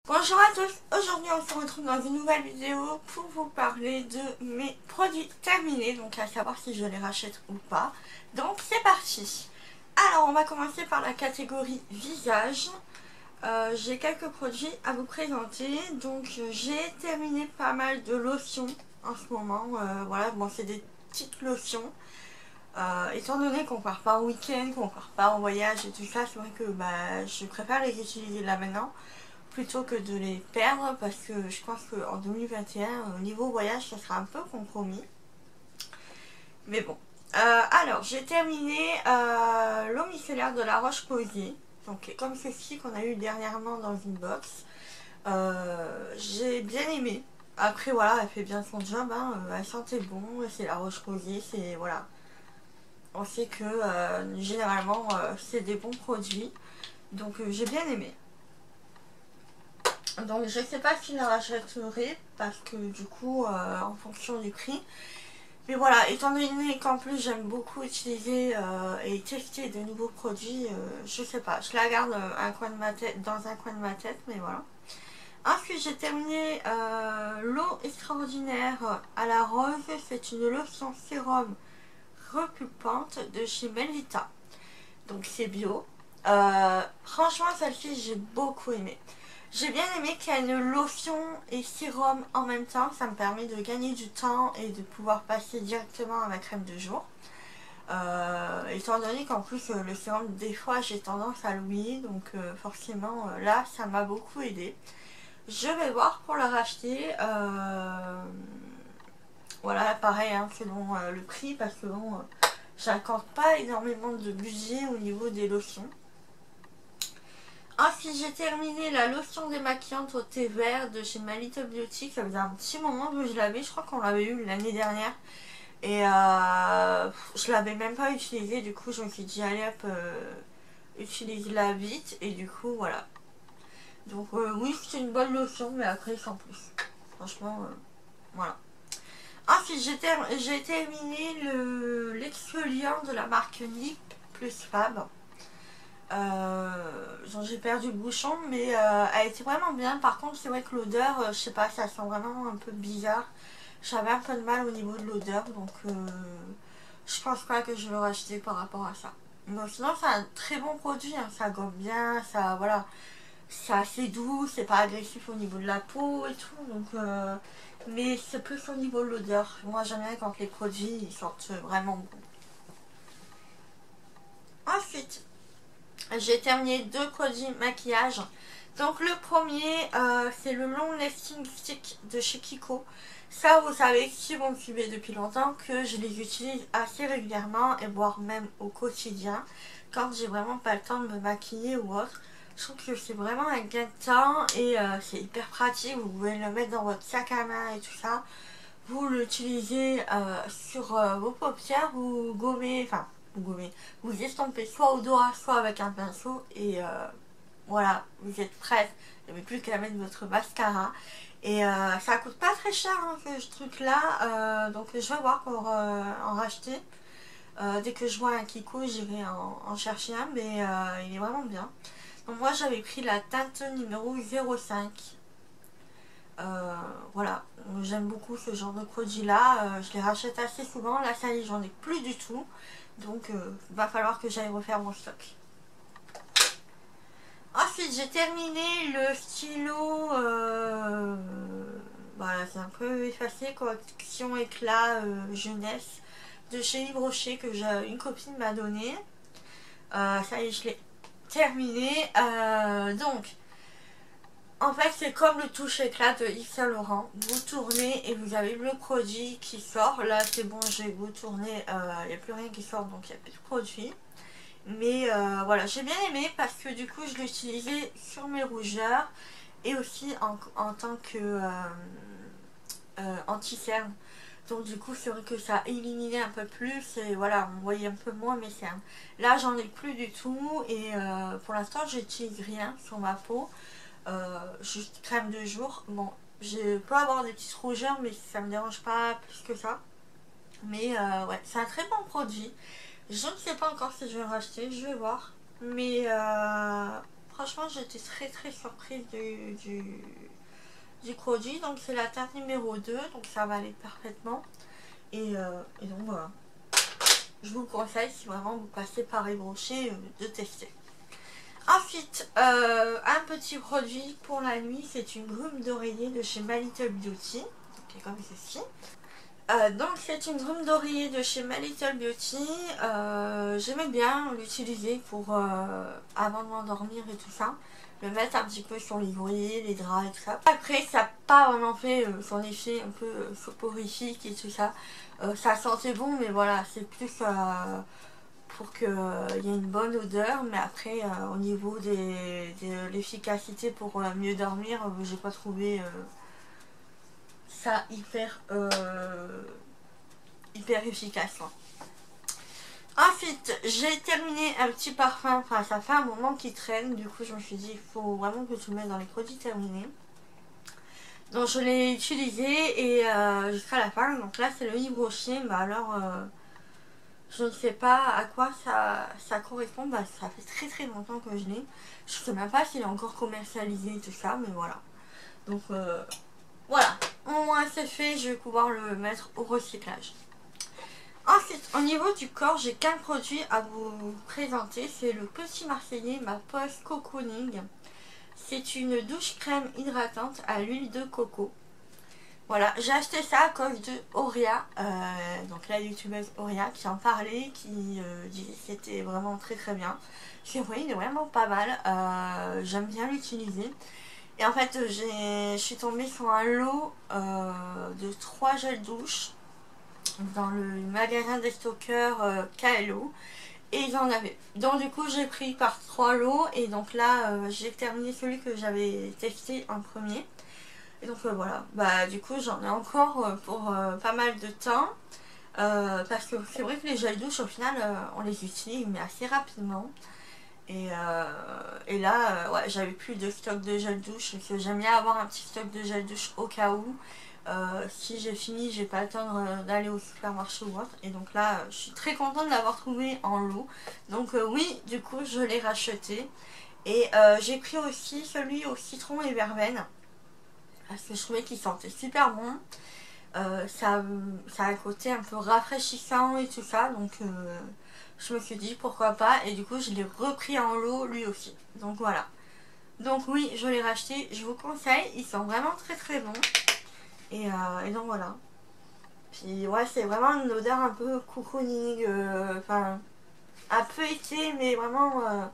Bonjour à tous, aujourd'hui on se retrouve dans une nouvelle vidéo pour vous parler de mes produits terminés, donc à savoir si je les rachète ou pas. Donc c'est parti. Alors on va commencer par la catégorie visage. J'ai quelques produits à vous présenter, donc j'ai terminé pas mal de lotions en ce moment. Voilà, bon c'est des petites lotions. Étant donné qu'on part pas en week-end, qu'on part pas en voyage et tout ça, c'est vrai que je préfère les utiliser là maintenant plutôt que de les perdre parce que je pense qu'en 2021 au niveau voyage ça sera un peu compromis, mais bon. Alors j'ai terminé l'eau micellaire de la Roche-Posay, donc comme ceci qu'on a eu dernièrement dans une box. J'ai bien aimé. Après voilà, elle fait bien son job, hein. Elle sentait bon, c'est la Roche-Posay, c'est voilà, on sait que généralement c'est des bons produits, donc j'ai bien aimé. Donc je sais pas si je la rachèterai parce que du coup en fonction du prix. Mais voilà, étant donné qu'en plus j'aime beaucoup utiliser et tester de nouveaux produits, je sais pas, je la garde un coin de ma tête, dans un coin de ma tête, mais voilà. Ensuite j'ai terminé l'eau extraordinaire à la rose, c'est une lotion sérum repulpante de chez Melvita. Donc c'est bio. Franchement celle-ci j'ai beaucoup aimé. J'ai bien aimé qu'il y ait une lotion et sérum en même temps, ça me permet de gagner du temps et de pouvoir passer directement à ma crème de jour. Étant donné qu'en plus le sérum des fois j'ai tendance à l'oublier, donc forcément là ça m'a beaucoup aidé. Je vais voir pour la racheter. Voilà, pareil, hein, selon le prix, parce que bon, j'accorde pas énormément de budget au niveau des lotions. Ensuite j'ai terminé la lotion démaquillante au thé vert de chez My Little Beauty. Ça faisait un petit moment que je l'avais, je crois qu'on l'avait eu l'année dernière. Et je l'avais même pas utilisée, du coup je me suis dit allez hop, utilise-la vite. Et du coup voilà. Donc oui c'est une bonne lotion mais après sans plus. Franchement voilà. Ensuite j'ai terminé l'exfoliant de la marque Nip plus Fab. J'ai perdu le bouchon mais elle était vraiment bien. Par contre c'est vrai que l'odeur je sais pas, ça sent vraiment un peu bizarre. J'avais un peu de mal au niveau de l'odeur, donc je pense pas que je vais le racheter par rapport à ça. Mais sinon c'est un très bon produit, hein. Ça gomme bien, ça voilà, c'est assez doux, c'est pas agressif au niveau de la peau et tout, donc mais c'est plus au niveau de l'odeur. Moi j'aime bien quand les produits ils sentent vraiment bon. Ensuite j'ai terminé deux produits maquillage. Donc le premier c'est le Long Lasting Stick de chez Kiko. Ça vous savez, si vous me suivez depuis longtemps, que je les utilise assez régulièrement et voire même au quotidien quand j'ai vraiment pas le temps de me maquiller ou autre. Je trouve que c'est vraiment un gain de temps et c'est hyper pratique. Vous pouvez le mettre dans votre sac à main et tout ça. Vous l'utilisez sur vos paupières, vous gommez, enfin vous gommez, vous estampez soit au doigt soit avec un pinceau et voilà, vous êtes prête. Il n'y avait plus qu'à mettre votre mascara. Et ça coûte pas très cher hein, ce truc là, donc je vais voir pour en racheter. Dès que je vois un Kiko j'irai en chercher un, mais il est vraiment bien. Donc moi j'avais pris la teinte numéro 05. Voilà, j'aime beaucoup ce genre de produit là, je les rachète assez souvent. Là ça y est, j'en ai plus du tout, donc va falloir que j'aille refaire mon stock. Ensuite j'ai terminé le stylo, voilà c'est un peu effacé, correction éclat jeunesse de chez Yves Rocher que une copine m'a donné. Ça y est, je l'ai terminé. Donc en fait c'est comme le touche éclat de Yves Saint Laurent, vous tournez et vous avez le produit qui sort. Là c'est bon, j'ai beau tourner, il n'y a plus rien qui sort, donc il n'y a plus de produit. Mais voilà, j'ai bien aimé parce que du coup je l'ai utilisé sur mes rougeurs et aussi en tant que anti-cerne. Donc du coup c'est vrai que ça a éliminé un peu plus et voilà, on voyait un peu moins mes cernes. Là j'en ai plus du tout et pour l'instant j'utilise rien sur ma peau. Juste crème de jour. Bon, je peux avoir des petites rougeurs mais ça me dérange pas plus que ça. Mais ouais, c'est un très bon produit. Je ne sais pas encore si je vais le racheter, je vais voir. Mais Franchement, j'étais très surprise du produit. Donc c'est la teinte numéro 2, donc ça va aller parfaitement. Et donc voilà. Je vous conseille, si vraiment vous passez par les brochets, de tester. Ensuite, un petit produit pour la nuit, c'est une brume d'oreiller de chez My Little Beauty, qui est comme ceci. Donc c'est une brume d'oreiller de chez My Little Beauty. J'aimais bien l'utiliser pour avant de m'endormir et tout ça. Le mettre un petit peu sur les oreillers, les draps et tout ça. Après ça n'a pas vraiment fait son effet un peu soporifique et tout ça. Ça sentait bon, mais voilà, c'est plus pour qu'il y ait une bonne odeur. Mais après au niveau de l'efficacité pour mieux dormir, j'ai pas trouvé ça hyper efficace. Ensuite, j'ai terminé un petit parfum, enfin ça fait un moment qu'il traîne, du coup je me suis dit il faut vraiment que tu le mettes dans les produits terminés. Donc je l'ai utilisé et jusqu'à la fin. Donc là c'est le Yves Rocher, mais alors je ne sais pas à quoi ça correspond. Bah, ça fait très longtemps que je l'ai. Je sais même pas s'il est encore commercialisé et tout ça, mais voilà. Donc voilà, au moins c'est fait, je vais pouvoir le mettre au recyclage. Ensuite, au niveau du corps, j'ai qu'un produit à vous présenter, c'est le Petit Marseillais Ma Pose Cocooning. C'est une douche crème hydratante à l'huile de coco. Voilà, j'ai acheté ça à cause de Auria, donc la youtubeuse Auria qui en parlait, qui disait que c'était vraiment très bien. Je vois, il est vraiment pas mal, j'aime bien l'utiliser. Et en fait, je suis tombée sur un lot de 3 gels douche dans le magasin des stockeurs KLO. Et ils en avaient. Donc du coup, j'ai pris par 3 lots. Et donc là, j'ai terminé celui que j'avais testé en premier. Et donc voilà. Bah du coup, j'en ai encore pour pas mal de temps. Parce que c'est vrai que les gels douche, au final, on les utilise mais assez rapidement. Et là, ouais, j'avais plus de stock de gel douche, parce que j'aime bien avoir un petit stock de gel douche au cas où. Si j'ai fini, j'ai pas le temps d'aller au supermarché ou autre. Et donc là, je suis très contente de l'avoir trouvé en lot. Donc oui, du coup, je l'ai racheté. Et j'ai pris aussi celui au citron et verveine, parce que je trouvais qu'il sentait super bon. Ça a un côté un peu rafraîchissant et tout ça, donc je me suis dit pourquoi pas, et du coup je l'ai repris en lot lui aussi. Donc voilà. Donc oui, je l'ai racheté, je vous conseille, ils sont vraiment très bons. Et donc voilà. Puis ouais, c'est vraiment une odeur un peu cocooning, enfin un peu été, mais vraiment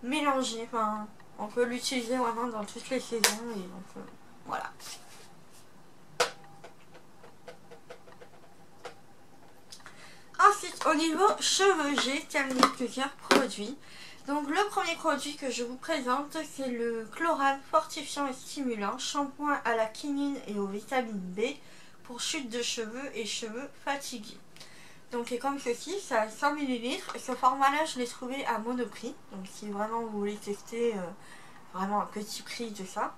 mélangé. Enfin, on peut l'utiliser vraiment dans toutes les saisons, et donc voilà. Ensuite, au niveau cheveux, j'ai terminé plusieurs produits. Donc le premier produit que je vous présente, c'est le Chloral fortifiant et stimulant, shampoing à la quinine et aux vitamines B pour chute de cheveux et cheveux fatigués. Donc c'est comme ceci, ça a 100 ml. Ce format-là, je l'ai trouvé à Monoprix. Donc si vraiment vous voulez tester, vraiment un petit prix de ça.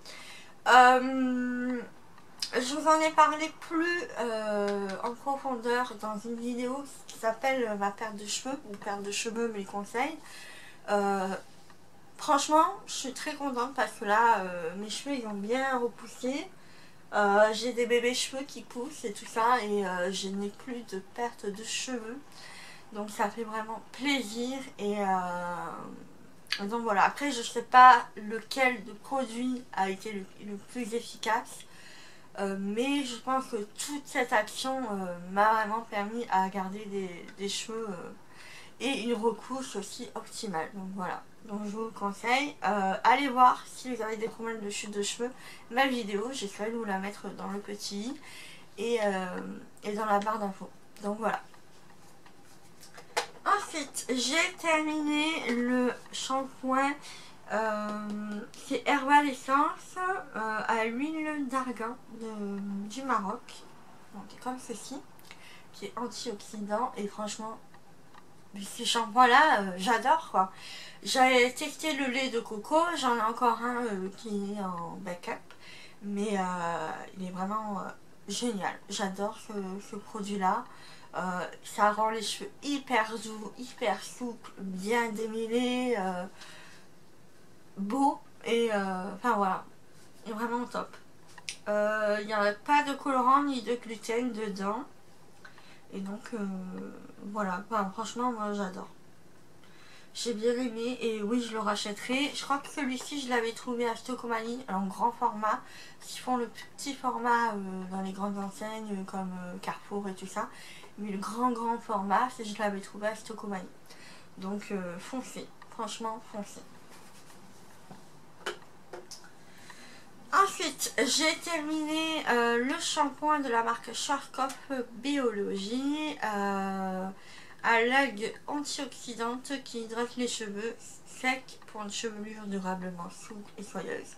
Je vous en ai parlé plus en profondeur dans une vidéo qui s'appelle ma perte de cheveux, ou perte de cheveux mes conseils. Franchement, je suis très contente parce que là, mes cheveux ils ont bien repoussé. J'ai des bébés cheveux qui poussent et tout ça, et je n'ai plus de perte de cheveux. Donc ça fait vraiment plaisir. Et donc voilà, après je sais pas lequel de produit a été le plus efficace. Mais je pense que toute cette action m'a vraiment permis à garder des cheveux et une recouche aussi optimale. Donc voilà, donc je vous conseille, allez voir si vous avez des problèmes de chute de cheveux, ma vidéo, j'essaierai de vous la mettre dans le petit i et dans la barre d'infos. Donc voilà. Ensuite, j'ai terminé le shampoing. C'est Herbal Essence à l'huile d'argan du Maroc, donc comme ceci, qui est antioxydant. Et franchement, ces shampoings là, j'adore quoi. J'ai testé le lait de coco, j'en ai encore un qui est en backup, mais il est vraiment génial. J'adore ce produit là. Ça rend les cheveux hyper doux, hyper souples, bien démêlés. beau et enfin voilà, il est vraiment top. Il n'y a pas de colorant ni de gluten dedans. Et donc voilà, enfin, franchement moi j'adore. J'ai bien aimé et oui je le rachèterai. Je crois que celui-ci je l'avais trouvé à Stocomanie en grand format. Ils font le petit format dans les grandes enseignes comme Carrefour et tout ça. Mais le grand format, je l'avais trouvé à Stocomanie. Donc foncez, franchement foncez. Ensuite, j'ai terminé le shampoing de la marque Schwarzkopf Biologie à l'algue antioxydante qui hydrate les cheveux secs pour une chevelure durablement souple et soyeuse.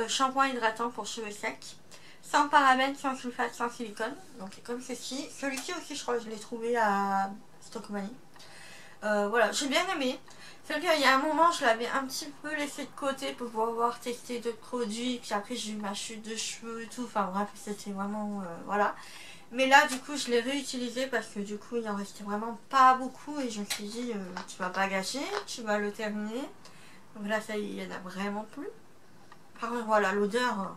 Shampoing hydratant pour cheveux secs, sans parabènes, sans sulfate, sans silicone. Donc comme ceci. Celui-ci aussi, je crois que je l'ai trouvé à Stockmanie. Voilà, j'ai bien aimé. C'est qu'il y a un moment, je l'avais un petit peu laissé de côté pour pouvoir tester d'autres produits. Puis après, j'ai eu ma chute de cheveux et tout. Enfin bref, c'était vraiment... voilà. Mais là, du coup, je l'ai réutilisé parce que du coup, il en restait vraiment pas beaucoup. Et je me suis dit, tu vas pas gâcher, tu vas le terminer. Donc là, ça y est, il y en a vraiment plus. Par contre, voilà, l'odeur,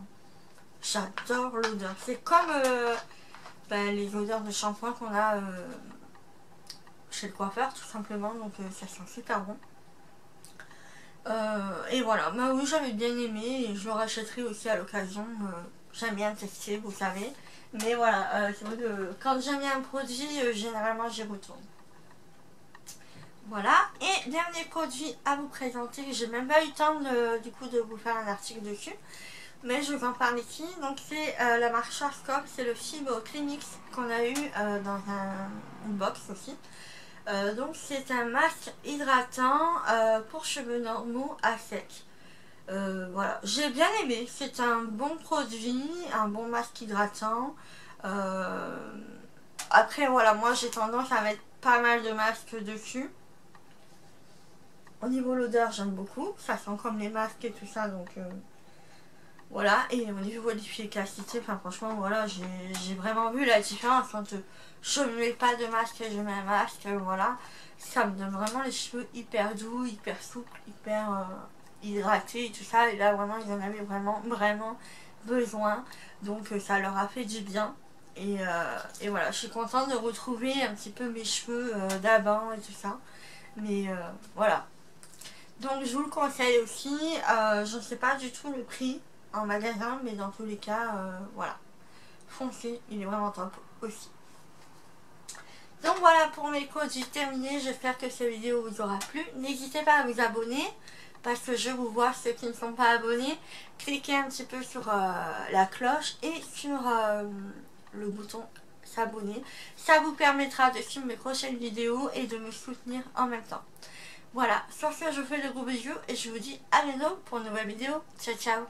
j'adore l'odeur. C'est comme les odeurs de shampoing qu'on a chez le coiffeur, tout simplement. Donc ça sent super bon. Et voilà, bah oui, j'avais bien aimé et je le rachèterai aussi à l'occasion. J'aime bien tester, vous savez. Mais voilà, c'est vrai que quand j'aime bien un produit, généralement j'y retourne. Voilà, et dernier produit à vous présenter. J'ai même pas eu le temps du coup de vous faire un article dessus, mais je vous en parle ici. Donc c'est la marque Schwarzkopf, c'est le Fibre Clinix qu'on a eu dans une box aussi. Donc c'est un masque hydratant pour cheveux normaux à sec. Voilà, j'ai bien aimé, c'est un bon produit, un bon masque hydratant. Après voilà, moi j'ai tendance à mettre pas mal de masques dessus. Au niveau de l'odeur, j'aime beaucoup, ça sent comme les masques et tout ça, donc voilà. Et au niveau de l'efficacité, enfin franchement voilà, j'ai vraiment vu la différence entre je ne mets pas de masque et je mets un masque, voilà. Ça me donne vraiment les cheveux hyper doux, hyper souples, hyper hydratés et tout ça. Et là vraiment, ils en avaient vraiment besoin. Donc ça leur a fait du bien. Et voilà, je suis contente de retrouver un petit peu mes cheveux d'avant et tout ça. Mais voilà. Donc je vous le conseille aussi. Je ne sais pas du tout le prix en magasin, mais dans tous les cas, voilà. Foncez, il est vraiment top aussi. Donc voilà pour mes produits terminés, j'espère que cette vidéo vous aura plu. N'hésitez pas à vous abonner, parce que je vous vois ceux qui ne sont pas abonnés. Cliquez un petit peu sur la cloche et sur le bouton s'abonner. Ça vous permettra de suivre mes prochaines vidéos et de me soutenir en même temps. Voilà, sur ce je vous fais de gros bisous et je vous dis à bientôt pour une nouvelle vidéo. Ciao ciao.